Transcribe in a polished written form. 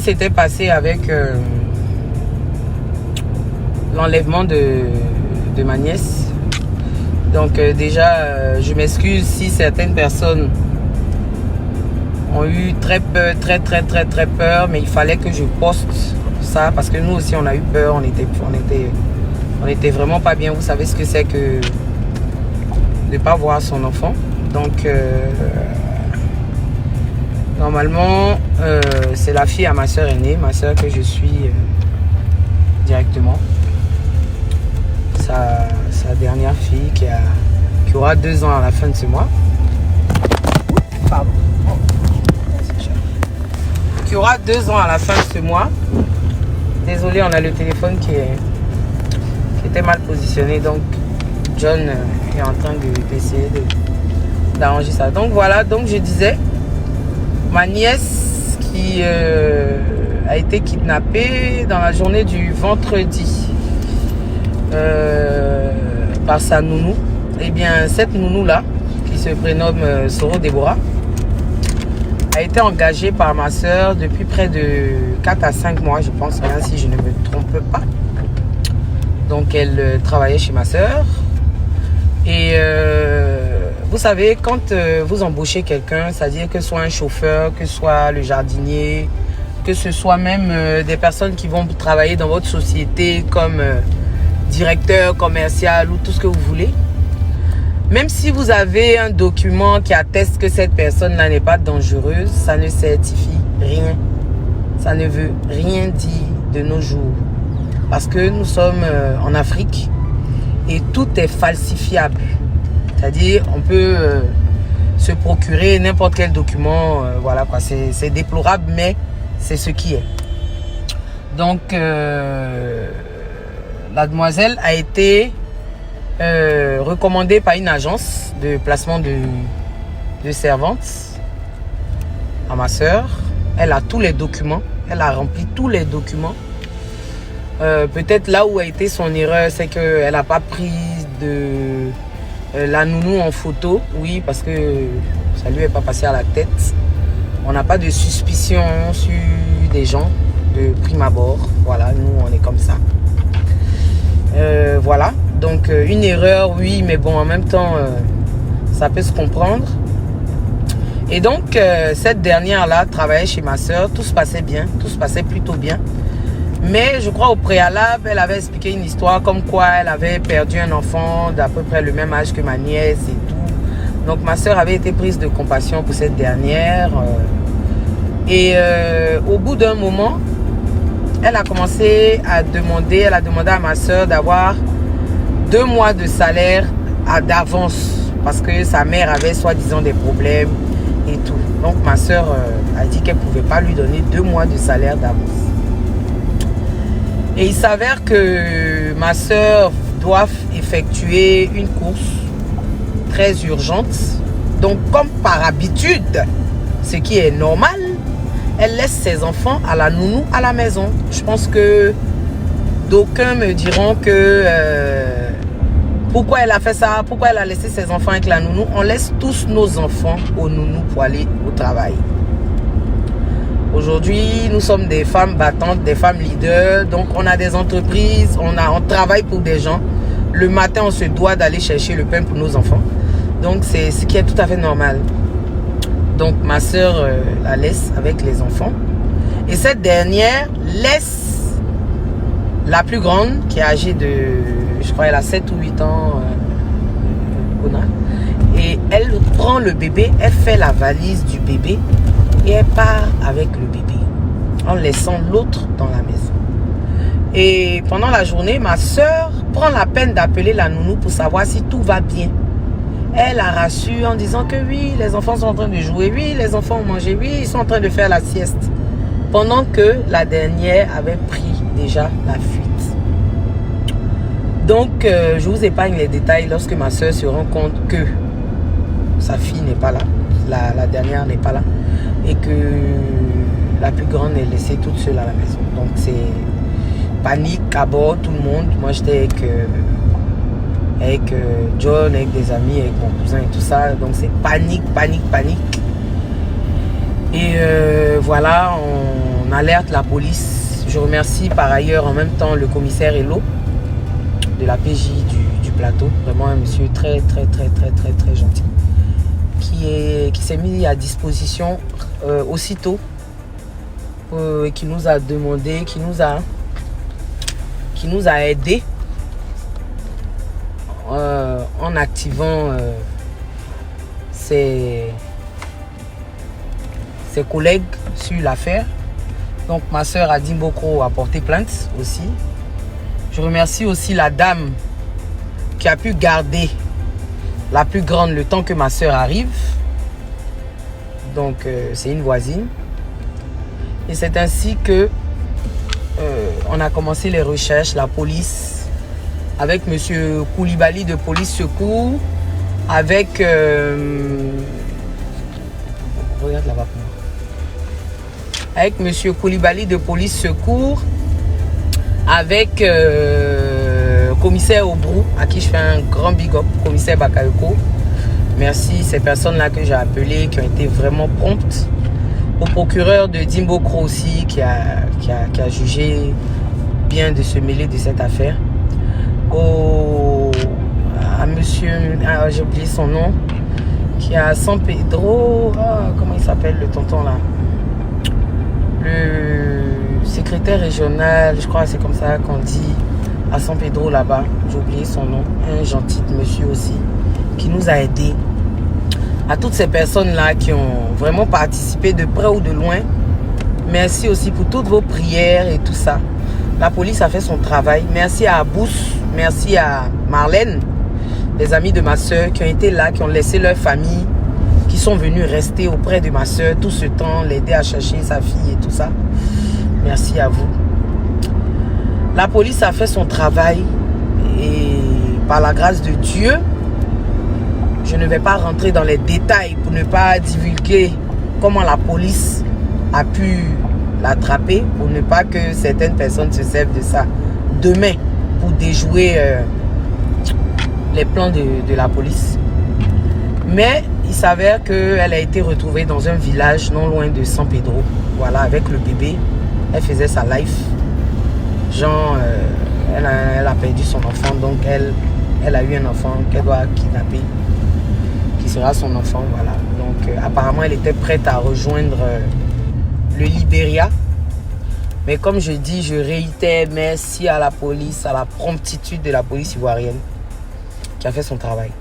qui s'était passé avec l'enlèvement de ma nièce. Donc déjà, je m'excuse si certaines personnes ont eu très peur, très peur, mais il fallait que je poste ça parce que nous aussi on a eu peur, on était vraiment pas bien. Vous savez ce que c'est que de pas voir son enfant. Donc normalement c'est la fille à ma soeur aînée, ma soeur que je suis directement, sa dernière fille qui aura 2 ans à la fin de ce mois. Pardon. Qui aura 2 ans à la fin de ce mois. Désolé, on a le téléphone qui était mal positionné, donc John est en train d'essayer d'arranger ça. Donc voilà, donc je disais, ma nièce qui a été kidnappée dans la journée du vendredi par sa nounou. Et bien cette nounou là, qui se prénomme Soro Deborah, a été engagée par ma soeur depuis près de 4 à 5 mois, je pense, hein, si je ne me trompe pas. Donc elle travaillait chez ma soeur. Et vous savez, quand vous embauchez quelqu'un, c'est-à-dire que ce soit un chauffeur, que ce soit le jardinier, que ce soit même des personnes qui vont travailler dans votre société comme directeur commercial ou tout ce que vous voulez, même si vous avez un document qui atteste que cette personne-là n'est pas dangereuse, ça ne certifie rien. Ça ne veut rien dire de nos jours. Parce que nous sommes en Afrique et tout est falsifiable. C'est-à-dire, on peut se procurer n'importe quel document. Voilà quoi, c'est déplorable, mais c'est ce qui est. Donc, la demoiselle a été recommandée par une agence de placement de servantes à ma soeur. Elle a tous les documents. Elle a rempli tous les documents. Peut-être là où a été son erreur, c'est qu'elle n'a pas pris de la nounou en photo. Oui, parce que ça lui est pas passé à la tête. On n'a pas de suspicion sur des gens de prime abord. Voilà, nous on est comme ça. Voilà, donc une erreur, oui, mais bon, en même temps, ça peut se comprendre. Et donc, cette dernière-là travaillait chez ma soeur, tout se passait bien, tout se passait plutôt bien. Mais je crois au préalable, elle avait expliqué une histoire comme quoi elle avait perdu un enfant d'à peu près le même âge que ma nièce et tout. Donc ma soeur avait été prise de compassion pour cette dernière. Et au bout d'un moment, elle a commencé à demander, à ma soeur d'avoir 2 mois de salaire d'avance parce que sa mère avait soi-disant des problèmes et tout. Donc ma soeur a dit qu'elle ne pouvait pas lui donner 2 mois de salaire d'avance. Et il s'avère que ma soeur doit effectuer une course très urgente. Donc comme par habitude, ce qui est normal, elle laisse ses enfants à la nounou à la maison. Je pense que d'aucuns me diront que pourquoi elle a fait ça, pourquoi elle a laissé ses enfants avec la nounou. On laisse tous nos enfants aux nounous pour aller au travail. Aujourd'hui, nous sommes des femmes battantes, des femmes leaders. Donc on a des entreprises, on travaille pour des gens. Le matin, on se doit d'aller chercher le pain pour nos enfants. Donc c'est ce qui est tout à fait normal. Donc ma soeur la laisse avec les enfants. Et cette dernière laisse la plus grande, qui est âgée de, je crois elle a 7 ou 8 ans, et elle prend le bébé, elle fait la valise du bébé et elle part avec le bébé en laissant l'autre dans la maison. Et pendant la journée, ma soeur prend la peine d'appeler la nounou pour savoir si tout va bien. Elle la rassure en disant que oui, les enfants sont en train de jouer, oui, les enfants ont mangé, oui, ils sont en train de faire la sieste. Pendant que la dernière avait pris déjà la fuite. Donc, je vous épargne les détails lorsque ma soeur se rend compte que sa fille n'est pas là, la dernière n'est pas là, et que la plus grande est laissée toute seule à la maison. Donc, c'est panique à bord, tout le monde. Moi, j'étais avec John, avec des amis, avec mon cousin et tout ça. Donc c'est panique. Et voilà, on on alerte la police. Je remercie par ailleurs en même temps le commissaire Hello de la PJ du plateau. Vraiment un monsieur très gentil. Qui s'est mis à disposition aussitôt. Qui nous a demandé, qui nous a aidé en activant ses collègues sur l'affaire. Donc ma soeur Adine Bokro a porté plainte aussi. Je remercie aussi la dame qui a pu garder la plus grande le temps que ma soeur arrive. Donc c'est une voisine. Et c'est ainsi que on a commencé les recherches, la police, avec monsieur Koulibaly de police secours, avec regarde là-bas. Avec monsieur Koulibaly de police secours, avec commissaire Obrou, à qui je fais un grand big up, commissaire Bakayoko. Merci ces personnes-là que j'ai appelées, qui ont été vraiment promptes. Au procureur de Dimbokro aussi, qui a jugé bien de se mêler de cette affaire. À monsieur, j'ai oublié son nom, qui est à San Pedro, comment il s'appelle le tonton là? Le secrétaire régional, je crois que c'est comme ça qu'on dit, à San Pedro là-bas, j'ai oublié son nom, un gentil monsieur aussi, qui nous a aidés. À toutes ces personnes-là qui ont vraiment participé de près ou de loin, merci aussi pour toutes vos prières et tout ça. La police a fait son travail. Merci à Abous, merci à Marlène, les amis de ma soeur qui ont été là, qui ont laissé leur famille, qui sont venus rester auprès de ma soeur tout ce temps, l'aider à chercher sa fille et tout ça. Merci à vous. La police a fait son travail et par la grâce de Dieu, je ne vais pas rentrer dans les détails pour ne pas divulguer comment la police a pu l'attraper, pour ne pas que certaines personnes se servent de ça demain pour déjouer les plans de la police. Mais il s'avère qu'elle a été retrouvée dans un village non loin de San Pedro. Voilà, avec le bébé. Elle faisait sa life. Genre, elle a perdu son enfant, donc elle a eu un enfant qu'elle doit kidnapper, qui sera son enfant, voilà. Donc apparemment elle était prête à rejoindre le Libéria. Mais comme je dis, je réitère, merci à la police, à la promptitude de la police ivoirienne qui a fait son travail.